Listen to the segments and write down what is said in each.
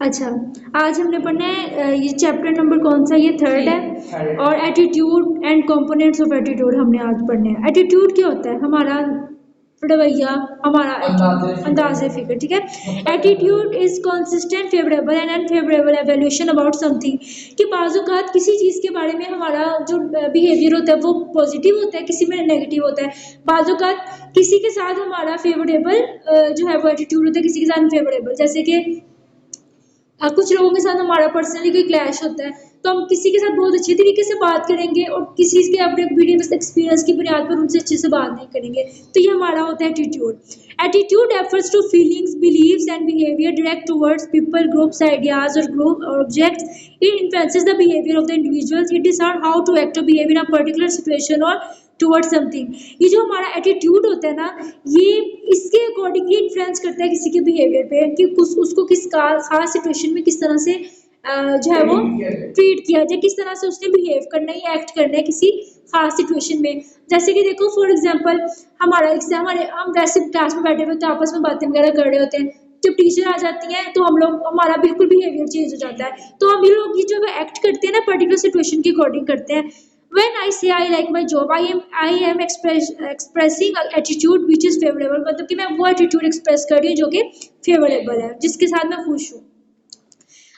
अच्छा, आज हमने पढ़ना है ये चैप्टर नंबर कौन सा, ये थर्ड है। और attitude and components of attitude हमने आज पढ़ने हैं। एटीट्यूड क्या होता है? हमारा रवैया, हमारा अंदाज़े फिक्र, ठीक है। Attitude is consistent favourable and unfavourable evaluation about something, कि बाज़-औक़ात किसी चीज़ के बारे में हमारा जो बिहेवियर होता है वो पॉजिटिव होता है, किसी में नेगेटिव होता है। बाज़-औक़ात किसी के साथ हमारा फेवरेबल जो है वो एटीट्यूड होता है, किसी के साथ अनफेवरेबल। जैसे कि कुछ लोगों के साथ हमारा पर्सनली कोई क्लैश होता है, तो हम किसी के साथ बहुत अच्छे तरीके से बात करेंगे और किसी के अपने प्रीवियस एक्सपीरियंस की बुनियाद पर उनसे अच्छे से बात नहीं करेंगे। तो ये हमारा होता है attitude. Attitude refers to feelings, beliefs and behaviour direct towards people, groups, ideas और ग्रुप और objects. It influences the behaviour of the individuals. It decide how to act और behave in a particular situation और towards something. ये जो हमारा attitude होता है ना, ये इसके अकॉर्डिंग ये इन्फ्लुएंस करता है किसी के बिहेवियर पे, कि उसको किस खास सिचुएशन में किस तरह से जो है वो ट्रीट किया जाए, किस तरह से उसने बिहेव करना है या एक्ट करना है किसी खास सिचुएशन में। जैसे कि देखो फॉर एग्जांपल, हम वैसे क्लास में बैठे हुए तो आपस में बातें वगैरह कर रहे होते हैं, जब टीचर आ जाती हैं तो हम लोग हमारा बिल्कुल बिहेवियर चेंज हो जाता है। तो हम ये लोग ये जो एक्ट करते हैं ना पर्टिकुलर सिचुएशन के अकॉर्डिंग करते हैं। When I say I like my job, I am expressing an attitude which is favorable, मतलब कि मैं वो एटीट्यूड एक्सप्रेस कर रही हूँ जो कि फेवरेबल है, जिसके साथ मैं खुश हूँ।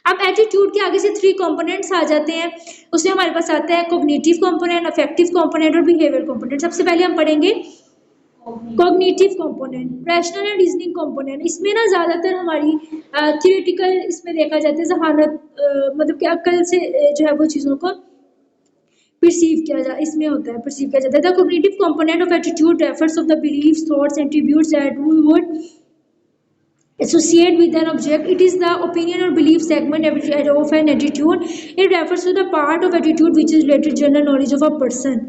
अब एटीट्यूड के आगे से 3 कंपोनेंट्स आ जाते हैं। उसमें हमारे पास आता है कॉग्निटिव कंपोनेंट, अफेक्टिव कंपोनेंट और बिहेवियर कंपोनेंट। सबसे पहले हम पढ़ेंगे cognitive component, rational and reasoning component. इसमें ना ज़्यादातर हमारी थियोरेटिकल इसमें देखा जाता है, जहानत मतलब कि अक्ल से जो है वो चीज़ों को इसमें होता है परसीव किया जाता है। The cognitive component of attitude refers of the beliefs, thoughts, attributes that we would associate with an object. It is the opinion or belief segment of an attitude. It refers to the part of attitude which is related to general knowledge of a person.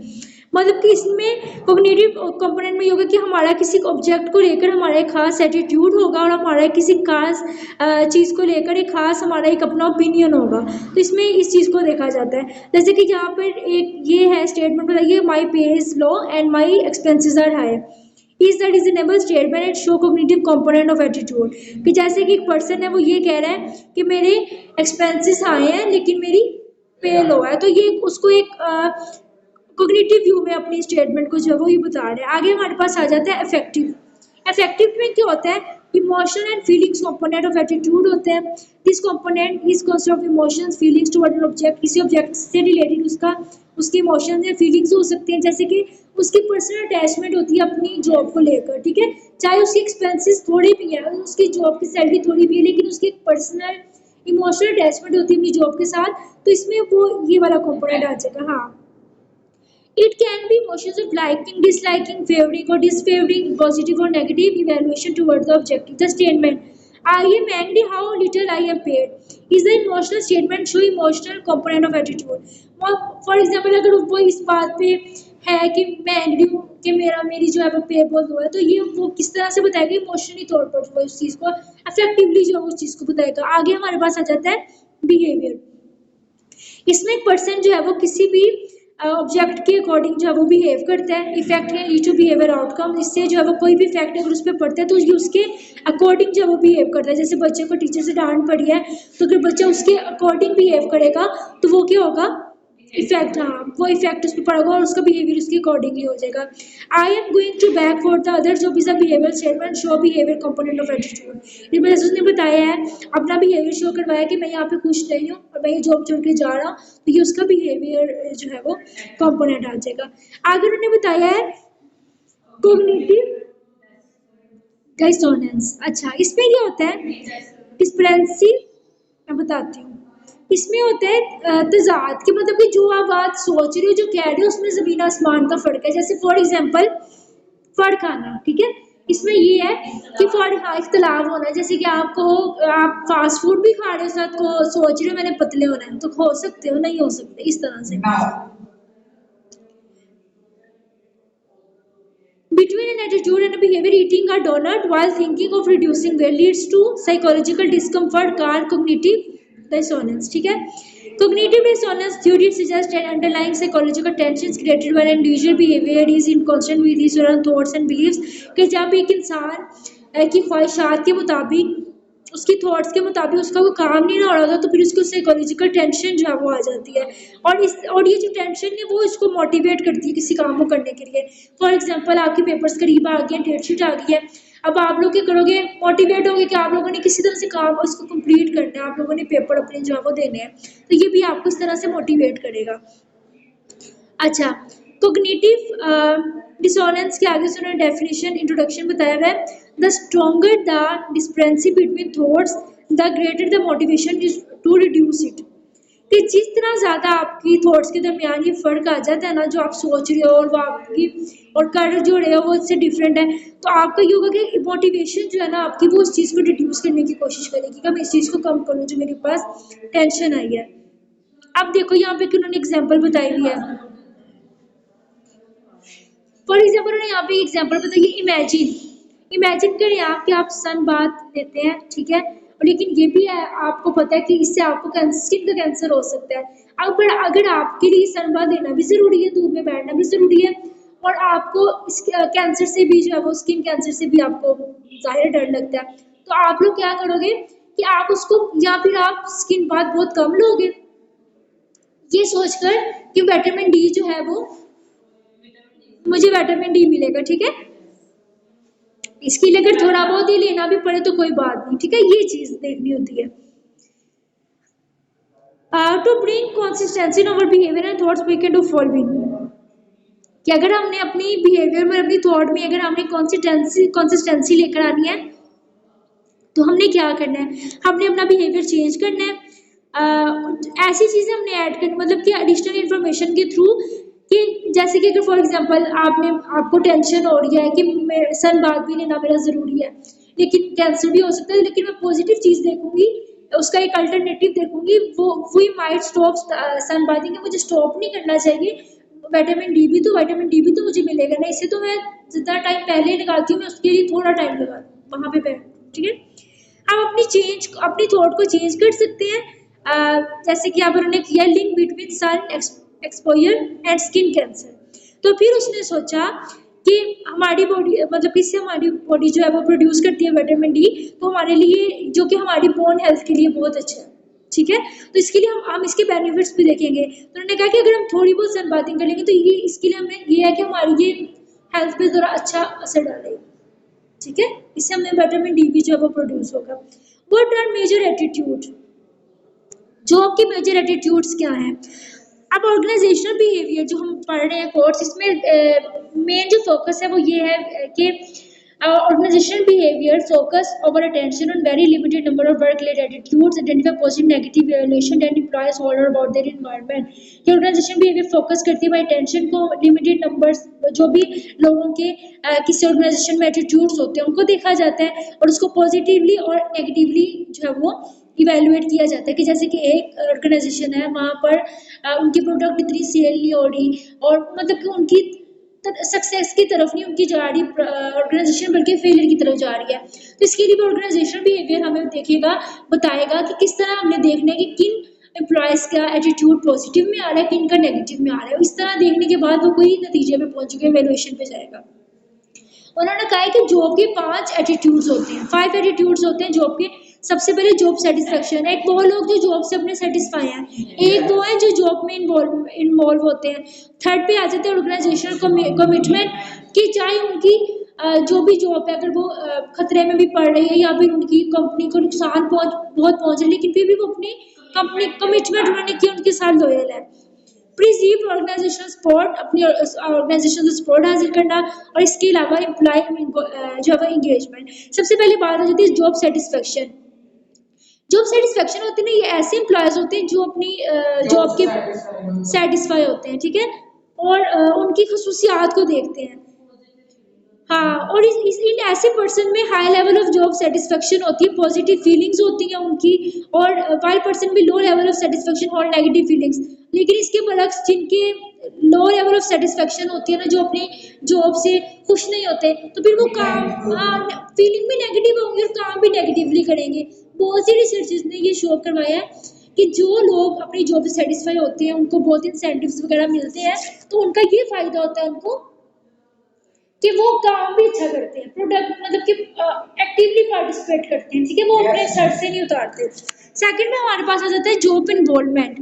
मतलब कि इसमें cognitive component में ये होगा कि हमारा किसी object को लेकर हमारा एक खास एटीट्यूड होगा और हमारा किसी खास चीज़ को लेकर एक खास हमारा एक अपना ओपिनियन होगा। तो इसमें इस चीज़ को देखा जाता है। जैसे कि यहाँ पर एक ये है स्टेटमेंट बताइए, my pay is low and my expenses are high is the reasonable statement and show cognitive component of attitude. कि जैसे कि एक पर्सन है वो ये कह रहा है कि मेरे एक्सपेंसेस हाई हैं लेकिन मेरी पे लो है, तो ये उसको एक कॉग्निटिव व्यू में अपनी स्टेटमेंट को जो है वो ये बता रहे हैं। आगे हमारे पास आ जाता है अफेक्टिव। अफेक्टिव में क्या होता है? Emotion and feelings component of attitude होते हैं। This component is consist of emotions, feelings toward an object. किसी ऑब्जेक्ट से रिलेटेड उसके इमोशंस या फीलिंग्स हो सकते हैं, जैसे कि उसकी पर्सनल अटैचमेंट होती है अपनी जॉब को लेकर, ठीक है। चाहे उसकी एक्सपेंसेस थोड़ी भी है, उसकी जॉब की सैलरी थोड़ी भी है, लेकिन उसकी एक पर्सनल इमोशनल अटैचमेंट होती है अपनी जॉब के साथ, तो इसमें वो ये वाला कंपोनेंट आ जाएगा। हाँ, it can be emotions of liking, disliking, favoring or disfavoring, positive or negative evaluation towards the objective. The statement, I am angry how little I am paid, is the emotional statement show emotional component of attitude. For example, अगर वो इस बात पे है कि मैं angry हूँ कि मेरी जो है वो पे बहुत हुआ है, तो ये वो किस तरह से बताएगा? इमोशनली तौर पर वो उस चीज़ को अफेक्टिवली जो उस चीज़ को बताएगा। आगे हमारे पास आ जाता है बिहेवियर। इसमें एक पर्सन जो है वो किसी भी ऑब्जेक्ट के अकॉर्डिंग जो है वो बिहेव करता है। इफेक्ट है लीड टू बिहेवियर आउटकम। इससे जो है वो कोई भी इफेक्ट अगर उस पर पड़ता है तो ये उसके अकॉर्डिंग जो है वो बिहेव करता है। जैसे बच्चे को टीचर से डांट पड़ी है, तो अगर बच्चा उसके अकॉर्डिंग बिहेव करेगा तो वो क्या होगा? इफेक्ट, हाँ, वो इफेक्ट उस पर पड़ेगा और उसका बिहेवियर उसके अकॉर्डिंगली हो जाएगा। I am going to back for the other जो is a behaviour statement show behaviour component of attitude. इस वजह से उसने बताया है, अपना बिहेवियर शो करवाया कि मैं यहाँ पे खुश नहीं हूँ और मैं ये जॉब छोड़ के जा रहा हूँ, तो ये उसका बिहेवियर जो है वो कंपोनेंट आ जाएगा। आगे उन्होंने बताया है कॉग्निटिव डिसोनेंस। अच्छा, इसमें क्या होता है? डिस्प्लेंसी, मैं बताती हूँ। इसमें होता है तजाद के, मतलब कि जो आप बात सोच रहे हो, जो कह रहे हो, उसमें ज़मीन आसमान का फ़र्क है। जैसे फॉर एग्जांपल फड़ खाना, ठीक है। इसमें ये है कि फड़ हाँ इख्तलाफ होना है। जैसे कि आप फास्ट फूड भी खा रहे हो, साथ को सोच रहे हो मैंने पतले होना है, तो हो सकते हो, नहीं हो सकते, इस तरह से। Between an attitude and a behavior, eating a donut while thinking of reducing weight leads to psychological discomfort called cognitive dissonance, ठीक है। Cognitive dissonance theory suggests that underlying psychological tensions created when individual behavior is inconsistent with his own thoughts and beliefs, कि जब एक इंसान की ख्वाहिशात के मुताबिक उसकी थॉट्स के मुताबिक उसका वो काम नहीं ना हो रहा होता, तो फिर उसको साइकोलॉजिकल टेंशन जो है वो आ जाती है। और ये जो टेंशन है वो इसको मोटिवेट करती है किसी काम को करने के लिए। फॉर एग्जांपल आपके पेपर्स करीब आ गए हैं, डेट शीट आ गई है, अब आप लोग क्या करोगे, मोटिवेट होगे कि आप लोगों ने किसी तरह से काम उसको कंप्लीट करना है, आप लोगों ने पेपर अपने जो है वो देने हैं, तो ये भी आपको इस तरह से मोटिवेट करेगा। अच्छा, कोग्निटिव डिसोनेंस के आगे से उन्होंने डेफिनेशन इंट्रोडक्शन बताया हुआ है, the stronger the discrepancy between thoughts the greater the motivation to reduce it. कि जिस तरह ज़्यादा आपकी थॉट्स के दरमियान ये फ़र्क आ जाता है ना, जो आप सोच रहे हो और वो आपकी और कर जो रहे हो वो इससे डिफरेंट है, तो आपका ये होगा कि मोटिवेशन जो है ना आपकी, वो उस चीज़ को रिड्यूस करने की कोशिश करेगी कि मैं इस चीज़ को कम करूँ जो मेरे पास टेंशन आई है। अब देखो यहाँ पे कि उन्होंने एग्जाम्पल बताई हुई है। फॉर एग्जाम्पल उन्होंने यहाँ पे एग्जाम्पल बताइए, इमेजिन इमेजिन करें आप कि आप सन बाथ लेते हैं, ठीक है, और लेकिन ये भी है आपको पता है कि इससे आपको स्किन का कैंसर हो सकता है। अगर आपके लिए सन बाथ लेना भी ज़रूरी है, धूप में बैठना भी ज़रूरी है, और आपको इस कैंसर से भी जो है वो स्किन कैंसर से भी आपको ज़ाहिर डर लगता है, तो आप लोग क्या करोगे कि आप उसको, या फिर आप स्किन बाथ बहुत कम लोगे, ये सोचकर कि विटामिन डी जो है वो, मुझे विटामिन डी मिलेगा, ठीक है, इसके लिए अगर थोड़ा बहुत ही लेना भी पड़े तो कोई बात नहीं, ठीक है, ये चीज देखनी होती है। To bring consistency in our behaviour and thoughts we can do following, कि अगर हमने अपनी बिहेवियर में, अपनी थॉट में अगर हमने कंसिस्टेंसी लेकर आनी है, तो हमने क्या करना है, हमने अपना बिहेवियर चेंज करना है। ऐसी चीज़ें हमने ऐड करनी, मतलब कि एडिशनल इन्फॉर्मेशन के थ्रू, कि जैसे कि अगर फॉर एग्जांपल आपको टेंशन हो रही है कि सन बाथ भी लेना मेरा ज़रूरी है, लेकिन कैंसर भी हो सकता है, लेकिन मैं पॉजिटिव चीज़ देखूंगी, उसका एक अल्टरनेटिव देखूंगी, वो we might stop sunbathing, मुझे स्टॉप नहीं करना चाहिए, विटामिन डी भी तो मुझे मिलेगा ना, इससे तो मैं जितना टाइम पहले लगाती हूँ मैं उसके लिए थोड़ा टाइम लगा वहाँ पे बैठ, ठीक है। हम अपनी थॉट को चेंज कर सकते हैं, जैसे कि अब उन्होंने किया link between sun exposure and skin cancer, तो फिर उसने सोचा कि हमारी बॉडी, मतलब इससे हमारी बॉडी जो है वो प्रोड्यूस करती है विटामिन डी, तो हमारे लिए, जो कि हमारी बोन हेल्थ के लिए बहुत अच्छा है, ठीक है, तो इसके लिए हम इसके बेनिफिट्स भी देखेंगे। तो उन्होंने कहा कि अगर हम थोड़ी बहुत सन बाथिंग कर लेंगे तो ये इसके लिए हमें ये है कि हमारी ये हेल्थ पे ज़रा अच्छा असर डालेगा, ठीक है, इससे हमें विटामिन डी भी जो है वो प्रोड्यूस होगा। What are major attitude, job के मेजर एटीट्यूड्स क्या हैं। अब ऑर्गेनाइजेशनल बिहेवियर जो हम पढ़ रहे हैं कोर्स, इसमें मेन जो फोकस है वो ये है कि organizational behavior focus over attention on very limited number of work-related attitudes, identify positive, negative evaluation, and employees order about their environment। ये organization behavior focus करती है attention को limited numbers, जो भी लोगों के किसी organization में attitudes होते हैं उनको देखा जाता है, और उसको positively और negatively जो है वो इवेलुएट किया जाता है, कि जैसे कि एक ऑर्गेनाइजेशन है, वहाँ पर उनकी प्रोडक्ट इतनी सेल नहीं हो रही, और मतलब कि उनकी सक्सेस की तरफ नहीं उनकी जा रही ऑर्गेनाइजेशन, बल्कि फेलियर की तरफ जा रही है, तो इसके लिए भी ऑर्गेनाइजेशनल बिहेवियर हमें देखेगा, बताएगा कि किस तरह हमने देखना है कि किन एम्प्लॉयज़ का एटीट्यूड पॉजिटिव में आ रहा है, किन का नेगेटिव में आ रहा है, इस तरह देखने के बाद वो कोई नतीजे में पहुंचेगा, एवेल्युएशन पे जाएगा। उन्होंने कहा है कि जॉब के 5 एटीट्यूड्स होते हैं, 5 एटीट्यूड्स होते हैं जॉब के। सबसे पहले जॉब सेटिस्फेक्शन है, एक वो लोग जो जॉब से अपने सेटिस्फाई हैं, एक वो है जो जॉब में इन्वॉल्व होते हैं। थर्ड पे आ जाते हैं ऑर्गेनाइजेशनल कमिटमेंट, कि चाहे उनकी जो भी जॉब है अगर वो खतरे में भी पड़ रही है, या फिर उनकी कंपनी को नुकसान बहुत पहुंच रहा है, लेकिन फिर भी वो अपनी कंपनी कमिटमेंट उन्होंने की, उनके साथ लॉयल है। प्रिजीव ऑर्गेनाइजेशनल सपोर्ट, अपनी ऑर्गेनाइजेशन से सपोर्ट हासिल करना, और इसके अलावा एम्प्लॉय जो है एंगेजमेंट। सबसे पहले बात हो जाती है जॉब सेटिस्फेक्शन। जॉब सेटिस्फेक्शन होते हैं ना, ये ऐसे एम्प्लॉयज होते हैं जो अपनी जॉब के सेटिस्फाई होते हैं, ठीक है, और उनकी खसूसियात को देखते हैं। हाँ, और इन ऐसे पर्सन में high level of job satisfaction होती है, पॉजिटिव फीलिंग्स होती हैं उनकी, और वाइल पर्सन में लो लेवल ऑफ सेटिस्फेक्शन और नेगेटिव फीलिंग्स। लेकिन इसके बरक्स जिनके लो लेवल ऑफ सेटिस्फेक्शन होती है ना, जो अपनी जॉब से खुश नहीं होते, तो फिर वो काम फीलिंग भी नेगेटिव होंगे और काम भी नेगेटिवली करेंगे। बहुत सी रिसर्चेस ने ये शो करवाया है कि जो लोग अपनी जॉब से सेटिस्फाई होते हैं उनको बहुत इंसेंटिव्स वगैरह मिलते हैं, तो उनका ये फायदा होता है उनको कि वो काम भी अच्छा करते हैं, प्रोडक्ट मतलब कि एक्टिवली पार्टिसिपेट करते हैं, ठीक है, वो अपने सर से नहीं उतारते। सेकंड में हमारे पास आ जाता है जॉब इन्वॉल्वमेंट।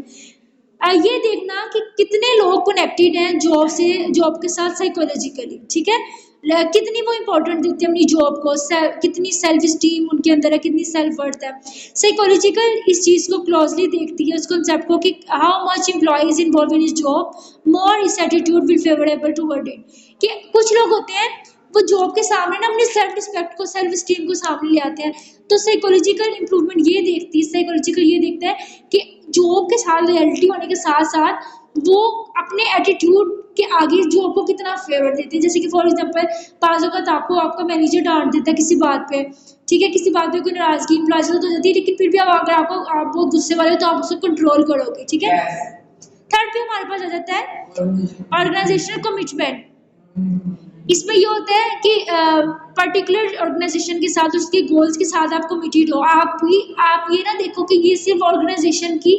ये देखना कि कितने लोग कनेक्टेड हैं जॉब से, जॉब के साथ साइकोलॉजिकली, ठीक है, कितनी वो इंपॉर्टेंट देते हैं अपनी जॉब को, कितनी सेल्फ स्टीम उनके अंदर है, कितनी सेल्फ वर्थ है। साइकोलॉजिकल इस चीज़ को क्लोजली देखती है, उस कॉन्सेप्ट को, कि how much employ is involve in is job, more is attitude will favourable toward it. कि कुछ लोग होते हैं वो जॉब के सामने ना अपनी सेल्फ रिस्पेक्ट को, सेल्फ स्टीम को सामने ले आते हैं। तो साइकोलॉजिकल इंप्रूवमेंट ये देखती है, साइकोलॉजिकल ये देखता है कि जॉब के साथ रियलिटी होने के साथ साथ वो अपने एटीट्यूड के आगे जॉब को कितना फेवर देते हैं। जैसे कि फॉर एग्जांपल बाज़ औक़ात आपको आपका मैनेजर डांट देता है किसी बात पे, ठीक है, किसी बात पे कोई नाराजगी इम्प्लॉयज तो जाती है, लेकिन फिर भी अगर आपको आप बहुत गुस्से वाले हो तो आप उसको कंट्रोल करोगे, ठीक है। थर्ड पे हमारे पास आ जाता है ऑर्गेनाइजेशनल कमिटमेंट। इसमें ये होता है कि पर्टिकुलर ऑर्गेनाइजेशन के साथ, उसके गोल्स के साथ आप कमिटेड हो। आप ये ना देखो कि ये सिर्फ ऑर्गेनाइजेशन की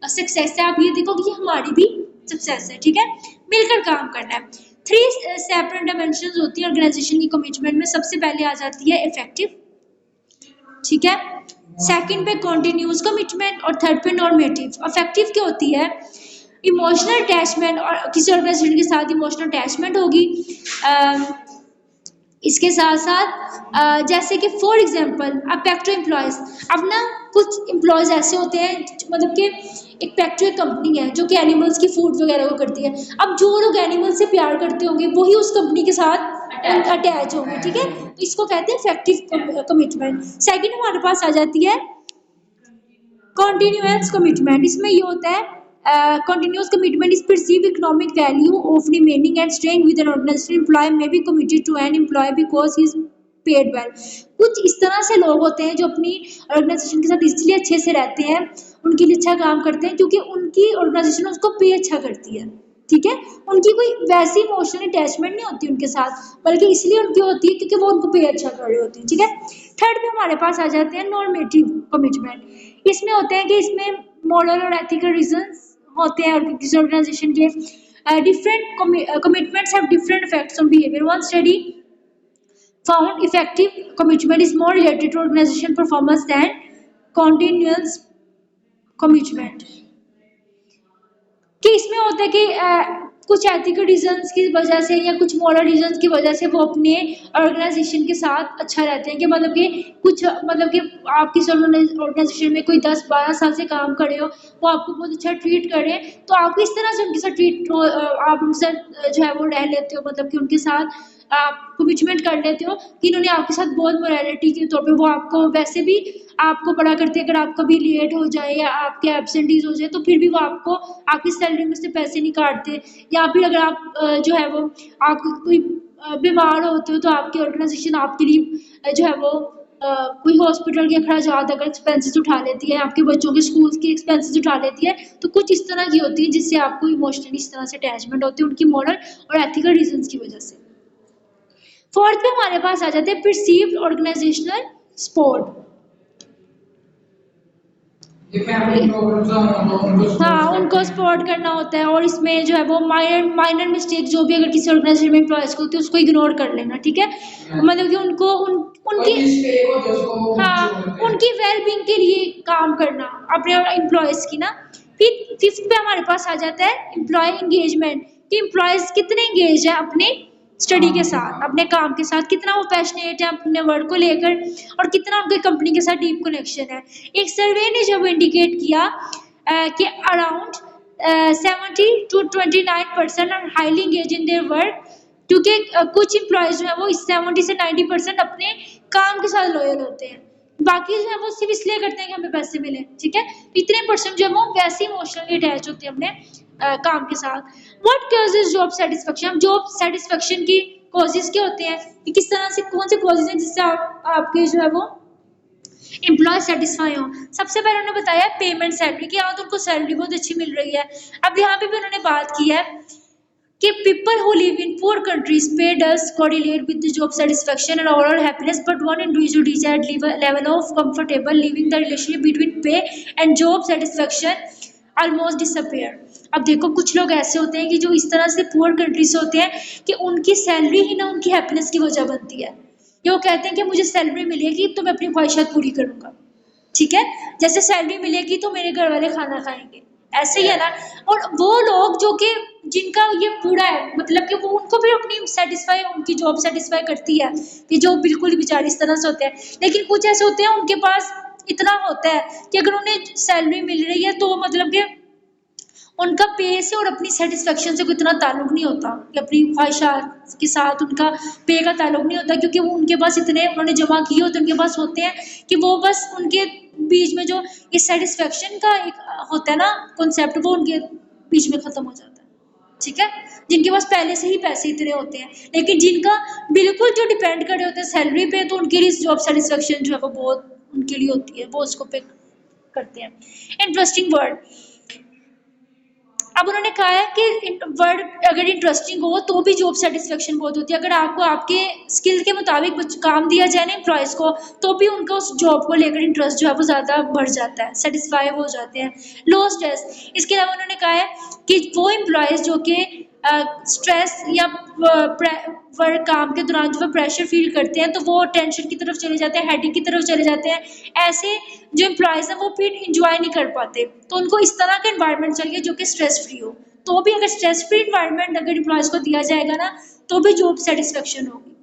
सक्सेस है, आप ये देखो कि ये हमारी भी सक्सेस है, ठीक है, मिलकर काम करना है। 3 सेपरेट डायमेंशंस होती है ऑर्गेनाइजेशन की कमिटमेंट में। सबसे पहले आ जाती है इफेक्टिव, ठीक है, सेकंड पे कॉन्टिन्यूस कमिटमेंट और थर्ड पे नॉर्मेटिव। इफेक्टिव क्या होती है? इमोशनल अटैचमेंट, और किसी ऑर्गेनाइजेशन के साथ इमोशनल अटैचमेंट होगी। इसके साथ साथ जैसे कि फॉर एग्जांपल अब पैक्टो एम्प्लॉयज़, अब ना कुछ एम्प्लॉयज़ ऐसे होते हैं, मतलब कि एक पैक्टो एक कंपनी है जो कि एनिमल्स की फूड वगैरह को करती है। अब जो लोग एनिमल से प्यार करते होंगे वही उस कंपनी के साथ अटैच होंगे, ठीक है, तो इसको कहते हैं इफेक्टिव कमिटमेंट। सेकंड हमारे पास आ जाती है कॉन्टिन्यूअस कमिटमेंट। इसमें ये होता है continuous commitment is perceived economic value of remaining and staying with an organization. Employee may be committed to an employee because he is paid well. कुछ इस तरह से लोग होते हैं जो अपनी ऑर्गेनाइजेशन के साथ इसलिए अच्छे से रहते हैं, उनके लिए अच्छा काम करते हैं क्योंकि उनकी ऑर्गेनाइजेशन उसको पे अच्छा करती है, ठीक है, उनकी कोई वैसी इमोशनल अटैचमेंट नहीं होती उनके साथ, बल्कि इसलिए उनकी होती है क्योंकि वो उनको पे अच्छा कर रहे होते हैं, ठीक है। थर्ड पे हमारे पास आ जाते हैं नॉर्मेटिव कमिटमेंट। इसमें होते हैं कि इसमें मॉरल और एथिकल रीजंस होते हैं किसी ऑर्गेनाइजेशन के। Different commitments have different effects on behaviour. One study found effective commitment is more related to organisation performance than continuous commitment. कि इसमें होता है कि कुछ एथिकल रीजंस की वजह से या कुछ मॉरल रीजंस की वजह से वो अपने ऑर्गेनाइजेशन के साथ अच्छा रहते हैं। कि मतलब कि कुछ मतलब कि आप किसी ऑर्गेनाइजेशन में कोई 10-12 साल से काम कर रहे हो, वो आपको बहुत अच्छा ट्रीट कर रहे हैं, तो आप किस तरह से उनके साथ आप उनसे जो है वो रह लेते हो, मतलब कि उनके साथ आप कमिटमेंट कर लेते हो कि इन्होंने आपके साथ बहुत मोरालिटी के तौर पे वो आपको वैसे भी आपको बड़ा करते हैं। अगर आप कभी लेट हो जाए या आपके एब्सेंटीज हो जाए तो फिर भी वो आपको आपकी सैलरी में से पैसे नहीं काटते। या फिर अगर आप जो है वो आप कोई बीमार होते हो तो आपकी ऑर्गेनाइजेशन आपके लिए जो है वो कोई हॉस्पिटल के अखराजात अगर एक्सपेंसेस उठा लेती है, आपके बच्चों के स्कूल के एक्सपेंसेस उठा लेती है, तो कुछ इस तरह की होती है जिससे आपको इमोशनली इस तरह से अटैचमेंट होती है उनकी मॉरल और एथिकल रीजंस की वजह से। फोर्थ पे हमारे पास आ जाते हैं परसीव्ड ऑर्गेनाइजेशनल सपोर्ट। हाँ, उनको सपोर्ट करना होता है और इसमें जो है वो माइनर मिस्टेक जो भी अगर किसी ऑर्गेनाइजेशन में एम्प्लॉयज को होती है उसको इग्नोर कर लेना, ठीक है, मतलब कि उनको उनकी वेलबींग के लिए काम करना अपने एम्प्लॉयज की ना। फिर फिफ्थ पे हमारे पास आ जाता है एम्प्लॉय एंगेजमेंट कि एम्प्लॉयज कितने एंगेज है अपने स्टडी के साथ, अपने काम के साथ, कितना वो पैशनेट है अपने वर्क को लेकर और कितना उनके कंपनी के साथ डीप कनेक्शन है। एक सर्वे ने जब इंडिकेट किया कि around 70-29% are highly engage in their work, क्योंकि कुछ एम्प्लॉयज जो है वो 70 से 90% अपने काम के साथ लॉयल होते हैं, बाकी जो है वो सिर्फ इसलिए करते हैं कि हमें पैसे मिले, ठीक है, इतने परसेंट जो है वो वैसे इमोशनली अटैच होते हैं अपने काम के साथ। What causes job satisfaction? Job satisfaction की कॉजेज क्या होते हैं कि किस तरह से कौन से कॉजेज हैं जिससे आपके जो है वो एम्प्लॉय सेटिस्फाई हो? सबसे पहले उन्होंने बताया पेमेंट सैलरी की, तो उनको सैलरी बहुत अच्छी मिल रही है। अब यहाँ पे भी उन्होंने बात की है कि people who live in poor countries pay does correlate with the job satisfaction and overall happiness, but one individual desired level of comfortable living, the relationship between pay and job satisfaction almost disappear. अब देखो कुछ लोग ऐसे होते हैं कि जो इस तरह से पुअर कंट्री से होते हैं कि उनकी सैलरी ही ना उनकी हैप्पीनेस की वजह बनती है। ये वो कहते हैं कि मुझे सैलरी मिलेगी तो मैं अपनी ख्वाहिशात पूरी करूंगा, ठीक है, जैसे सैलरी मिलेगी तो मेरे घर वाले खाना खाएंगे, ऐसे ही है ना। और वो लोग जो कि जिनका ये पूरा है, मतलब कि वो उनको भी अपनी सेटिस्फाई, उनकी जॉब सेटिस्फाई करती है, कि जो बिल्कुल बेचारे इस तरह से होते हैं। लेकिन कुछ ऐसे होते हैं उनके पास इतना होता है कि अगर उन्हें सैलरी मिल रही है तो मतलब कि उनका पे से और अपनी सेटिस्फेक्शन से कोई इतना ताल्लुक नहीं होता, कि अपनी ख्वाहिशात के साथ उनका पे का ताल्लुक नहीं होता, क्योंकि वो उनके पास इतने उन्होंने जमा किए होते, उनके पास होते हैं कि वो बस उनके बीच में जो इस सेटिस्फेक्शन का एक होता है ना कॉन्सेप्ट, वो उनके बीच में खत्म हो जाता है, ठीक है, जिनके पास पहले से ही पैसे इतने होते हैं। लेकिन जिनका बिल्कुल जो डिपेंड करे होते हैं सैलरी पे, तो उनके लिए जॉब सेटिस्फेक्शन जो है वो बहुत उनके लिए होती है, वो उसको पे करते हैं। इंटरेस्टिंग वर्ड, अब उन्होंने कहा है कि वर्ड अगर इंटरेस्टिंग हो तो भी जॉब सेटिस्फेक्शन बहुत होती है। अगर आपको आपके स्किल के मुताबिक काम दिया जाए ना एम्प्लॉयज़ को, तो भी उनका उस जॉब को लेकर इंटरेस्ट जो है वो ज़्यादा बढ़ जाता है, सेटिस्फाई हो जाते हैं। लो स्ट्रेस, इसके अलावा उन्होंने कहा है कि वो एम्प्लॉयज़ जो कि स्ट्रेस या वर्क काम के दौरान जो वो प्रेशर फील करते हैं, तो वो टेंशन की तरफ चले जाते हैं, हेडेक की तरफ चले जाते हैं। ऐसे जो एम्प्लॉयज़ हैं वो फिर इंजॉय नहीं कर पाते, तो उनको इस तरह का एनवायरनमेंट चाहिए जो कि स्ट्रेस फ्री हो। तो भी अगर स्ट्रेस फ्री एनवायरनमेंट अगर एम्प्लॉयज़ को दिया जाएगा ना, तो भी जॉब सेटिस्फेक्शन होगी।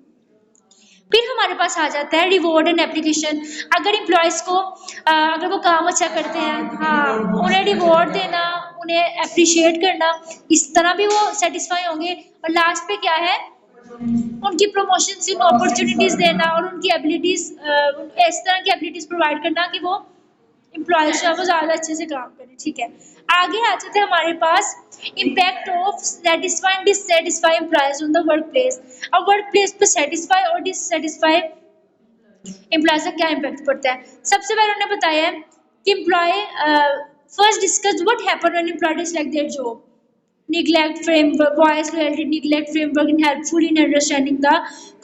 फिर हमारे पास आ जाता है रिवॉर्ड एंड एप्लीकेशन। अगर एम्प्लॉयज़ को अगर वो काम अच्छा करते हैं, हाँ, उन्हें रिवॉर्ड देना, उन्हें अप्रिशिएट करना, इस तरह भी वो सेटिस्फाई होंगे। और लास्ट पे क्या है, उनकी प्रमोशन इन अपॉर्चुनिटीज़ देना और उनकी एबिलिटीज़ इस तरह की एबिलिटीज़ प्रोवाइड करना कि वो एम्प्लॉयज़ जो है वो ज़्यादा अच्छे से काम करें, ठीक है। आगे आ जाते हैं हमारे पास impact of satisfy and dissatisfy employees on the workplace. अब वर्क प्लेस पे सेटिस्फाई और डिससेटिस्फाई एम्प्लॉयज़ का क्या इम्पैक्ट पड़ता है। सबसे पहले उन्होंने बताया है कि employee first discuss what happen when employee dislike their job, neglect framework, voice loyalty neglect framework in helpful in understanding the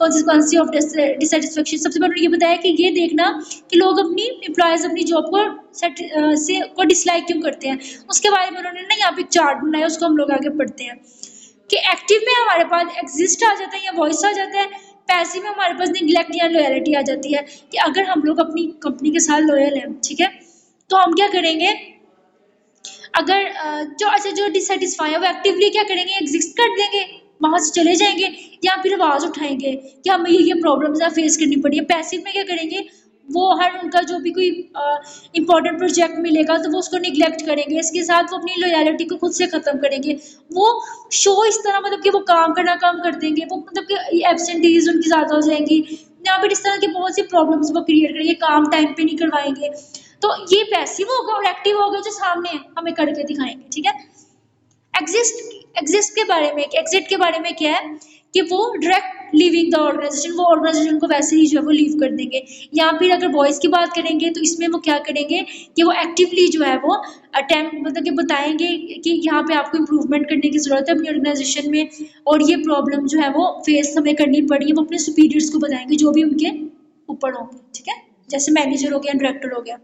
consequences of dissatisfaction। सबसे पहले ये बताया कि ये देखना कि लोग अपनी एम्प्लॉयज़ अपनी जॉब को को डिसलाइक क्यों करते हैं, उसके बारे में उन्होंने ना यहाँ पे चार्ट बनाया, उसको हम लोग आगे पढ़ते हैं। कि एक्टिव में हमारे पास एग्जिस्ट आ जाता है या वॉइस आ जाता है, पैसिव में हमारे पास निगलेक्ट या लॉयल्टी आ जाती है, कि अगर हम लोग अपनी कंपनी के साथ लॉयल हैं, ठीक है, तो हम क्या करेंगे, अगर जो डिससेटिस्फाई है वो एक्टिवली क्या करेंगे, एग्जिस्ट कर देंगे, वहाँ से चले जाएंगे, या फिर आवाज़ उठाएंगे कि हमें ये प्रॉब्लम्स फेस करनी पड़ी है। पैसिव में क्या करेंगे, वो हर उनका जो भी कोई इंपॉर्टेंट प्रोजेक्ट मिलेगा तो वो उसको निगलेक्ट करेंगे, इसके साथ वो अपनी लॉयल्टी को खुद से ख़त्म करेंगे। वो शो इस तरह मतलब कि वो काम करना कम कर देंगे, वो मतलब कि एब्सेंटीज उनकी ज़्यादा हो जाएंगी, या फिर इस तरह की बहुत सी प्रॉब्लम्स वो क्रिएट करेंगे, काम टाइम पे नहीं करवाएंगे। तो ये पैसिव होगा, और एक्टिव होगा जो सामने हमें करके दिखाएंगे, ठीक है। एग्जिस्ट के बारे में, एग्जिट के बारे में क्या है कि वो डायरेक्ट लीविंग द ऑर्गेनाइजेशन, वो ऑर्गेनाइजेशन को वैसे ही जो है वो लीव कर देंगे। या फिर अगर वॉइस की बात करेंगे तो इसमें वो क्या करेंगे कि वो एक्टिवली जो है वो अटेम्प्ट मतलब कि बताएंगे कि यहाँ पे आपको इम्प्रूवमेंट करने की ज़रूरत है अपनी ऑर्गेनाइजेशन में, और ये प्रॉब्लम जो है वो फेस हमें करनी पड़ी है, वो अपने सुपीरियर्स को बताएंगे जो भी उनके ऊपर होंगे, ठीक है, जैसे मैनेजर हो गया, डायरेक्टर हो गया।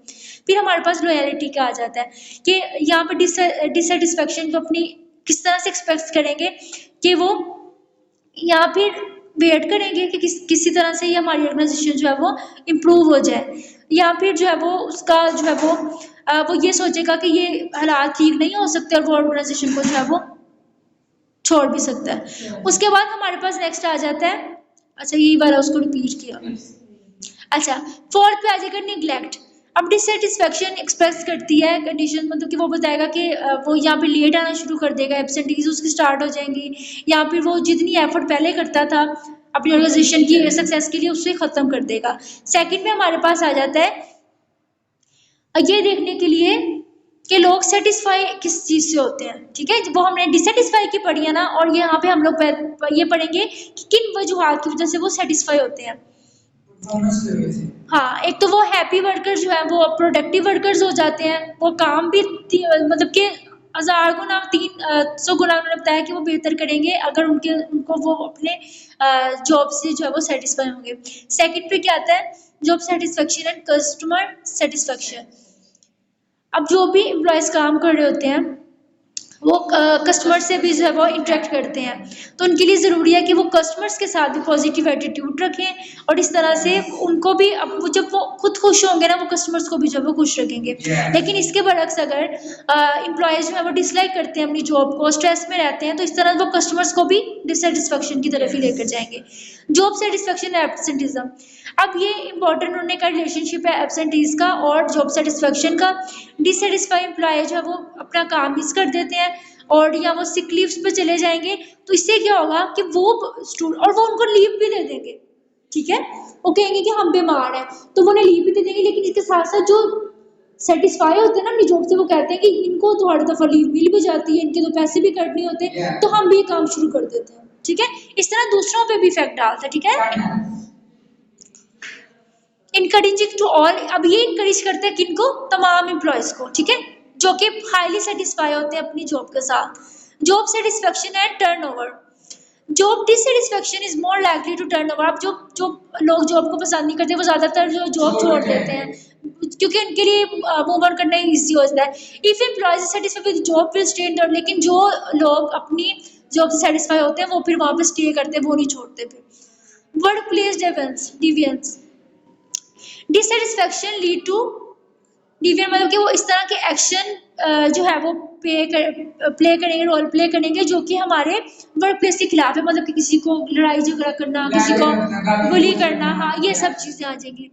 फिर हमारे पास लॉयल्टी का आ जाता है कि यहाँ पर डिससेटिस्फेक्शन को अपनी किस तरह से एक्सपेक्ट करेंगे कि वो या फिर वेट करेंगे कि किसी तरह से ये हमारी ऑर्गेनाइजेशन जो है वो इम्प्रूव हो जाए, या फिर जो है वो उसका जो है वो ये सोचेगा कि ये हालात ठीक नहीं हो सकते और वो ऑर्गेनाइजेशन को जो है वो छोड़ भी सकता है। उसके बाद हमारे पास नेक्स्ट आ जाता है, अच्छा यही वाला उसको रिपीट किया। अच्छा, फोर्थ पे आ जाएगा निगलेक्ट। अब डिससेटिस्फेक्शन एक्सप्रेस करती है कंडीशन, मतलब कि वो बताएगा कि वो यहाँ पे लेट आना शुरू कर देगा, एब्सेंटीज उसकी स्टार्ट हो जाएंगी, या फिर वो जितनी एफर्ट पहले करता था अपनी ऑर्गेनाइजेशन की सक्सेस के लिए उससे ख़त्म कर देगा। सेकंड में हमारे पास आ जाता है ये देखने के लिए कि लोग सेटिस्फाई किस चीज़ से होते हैं, ठीक है, वो हमने डिससेटिस्फाई की पढ़ी है ना, और ये यहाँ पे हम लोग ये पढ़ेंगे कि किन वजूहात की वजह से वो सेटिस्फाई होते हैं। हाँ, एक तो वो हैप्पी वर्कर जो है वो प्रोडक्टिव वर्कर्स हो जाते हैं, वो काम भी मतलब कि 1000 गुना 300 गुना उन्होंने बताया कि वो बेहतर करेंगे अगर उनको वो अपने जॉब से जो है वो सेटिस्फाई होंगे। सेकंड पे क्या आता है, job satisfaction and customer satisfaction. अब जो भी एम्प्लॉयज़ काम कर रहे होते हैं वो कस्टमर से भी जो है वो इंटरेक्ट करते हैं, तो उनके लिए ज़रूरी है कि वो कस्टमर्स के साथ भी पॉजिटिव एटीट्यूड रखें और इस तरह से उनको भी, अब वो जब वो खुद खुश होंगे ना, वो कस्टमर्स को भी जो है वो खुश रखेंगे। लेकिन इसके बरक्स अगर एम्प्लॉयज़ जो है वो डिसलाइक करते हैं अपनी जॉब को, स्ट्रेस में रहते हैं, तो इस तरह वो कस्टमर्स को भी डिससेटिस्फेक्शन की तरफ ही लेकर जाएंगे। जॉब सेटिस्फेक्शन एब्सेंटिज्म, अब ये इंपॉर्टेंट होने का रिलेशनशिप है एब्सेंटीज का और जॉब सेटिस्फेक्शन का। डिससेटिस्फाई एम्प्लॉय जो है वो अपना काम मिस कर देते हैं और या वो सिक लीव्स पे चले जाएंगे, तो इससे क्या होगा कि वो और वो उनको लीव भी दे देंगे, ठीक है, वो कहेंगे कि हम बीमार हैं तो वो उन्हें लीव भी दे देंगे। लेकिन इसके साथ साथ जो सेटिस्फाई होते हैं ना अपनी जॉब से, वो कहते हैं कि इनको तो हर दफ़ा लीव मिल भी जाती है, इनके तो पैसे भी कट नहीं होते, तो हम भी काम शुरू कर देते हैं, ठीक है। इस तरह दूसरों पे भी इफेक्ट डालता है, ठीक है। इनकरेजिंग टू ऑल, अब ये इनकरेज करते हैं किनको, तमाम एम्प्लॉयज़ को, ठीक है, जो कि हाईली सेटिस्फाई होते हैं अपनी जॉब के साथ। Job satisfaction and turnover, job dissatisfaction is more likely to turn over. अब जो जो लोग जॉब को पसंद नहीं करते वो ज़्यादातर जो जॉब छोड़ देते हैं, क्योंकि उनके लिए मूव ऑन करना ईजी होता है। If employees satisfied with job will stay in, लेकिन जो लोग अपनी जॉब से सेटिस्फाई होते हैं वो फिर वहाँ पे स्टे करते हैं, वो नहीं छोड़ते। फिर workplace deviance, dissatisfaction lead to deviant, मतलब कि वो इस तरह के एक्शन जो है वो प्ले करेंगे, रोल प्ले करेंगे जो कि हमारे वर्क प्लेस के खिलाफ है, मतलब कि किसी को लड़ाई झगड़ा करना, किसी को बुली करना, हाँ ये सब चीज़ें आ जाएंगी।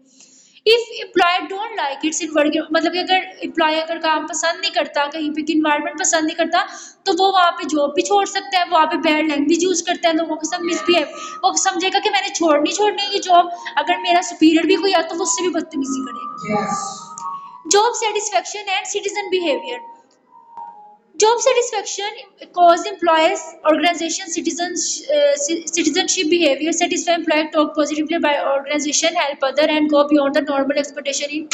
If employee don't like its in work, मतलब कि अगर एम्प्लॉय अगर काम पसंद नहीं करता, कहीं पे की इन्वायरमेंट पसंद नहीं करता, तो वो वहाँ पे जॉब भी छोड़ सकता है, वहाँ पे बैड लैंग्वेज यूज़ करता है, लोगों के साथ मिसबिहेव, वो समझेगा कि मैंने छोड़नी ये जॉब, अगर मेरा सुपीरियर भी कोई आता तो वो उससे भी बदतमीजी करेगा। Job satisfaction and citizen behaviour, job satisfaction cause employees, organization, citizenship behavior, satisfy employee, talk positively by organization, help other and go beyond the normal expectation in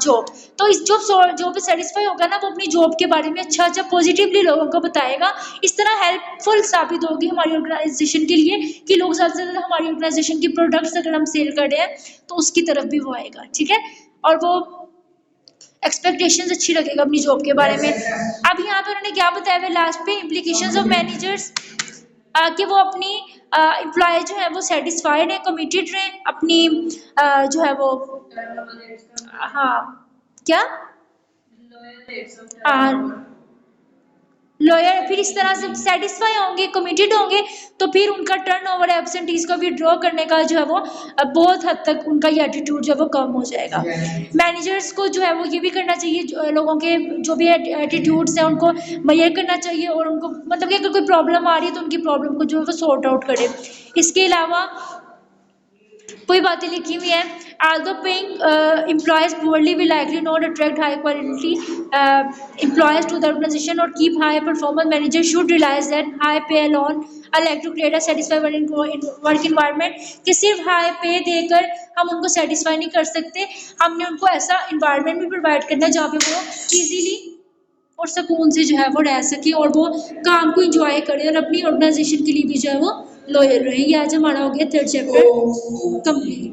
job. तो इस जॉब सेटिस्फाई होगा ना, वो अपनी जॉब के बारे में अच्छा पॉजिटिवली लोगों को बताएगा, इस तरह हेल्पफुल साबित होगी हमारी ऑर्गेनाइजेशन के लिए कि लोग ज़्यादा से ज़्यादा हमारी ऑर्गेनाइजेशन की प्रोडक्ट्स अगर हम सेल कर रहे हैं तो उसकी तरफ भी वो आएगा, ठीक है, और वो एक्सपेक्टेशंस अच्छी लगेगा अपनी जॉब के बारे में। अब यहाँ पे उन्होंने क्या बताया हुआ लास्ट पे, इम्प्लीकेशंस ऑफ मैनेजर्स, कि वो अपनी एम्प्लॉय जो है वो सेटिस्फाइड है, कमिटेड रहे अपनी जो है वो, हाँ क्या लॉयर, फिर इस तरह से सेटिस्फाई होंगे, कमिटेड होंगे, तो फिर उनका टर्नओवर एब्सेंटीज को विड्रॉ करने का जो है वो बहुत हद तक उनका ये एटीट्यूड जो है वो कम हो जाएगा। मैनेजर्स को जो है वो ये भी करना चाहिए, लोगों के जो भी एटीट्यूड्स हैं उनको मेजर करना चाहिए, और उनको मतलब कि अगर कोई प्रॉब्लम आ रही है तो उनकी प्रॉब्लम को जो है वो सॉर्ट आउट करे। इसके अलावा कोई बातें लिखी हुई है, although paying employees poorly will likely not attract high quality employees to the organization or keep high performance. Managers should realize that high pay alone are like to create a satisfied work environment, कि सिर्फ high पे देकर हम उनको satisfy नहीं कर सकते, हमने उनको ऐसा इन्वायरमेंट भी प्रोवाइड करना है जहाँ पे वो इजीली और सुकून से जो है वो रह सके और वो काम को एंजॉय करे और अपनी ऑर्गेनाइजेशन के लिए भी जो है वो लॉयल रहे। ये आज हमारा हो गया 3rd चैप्टर कंप्लीट।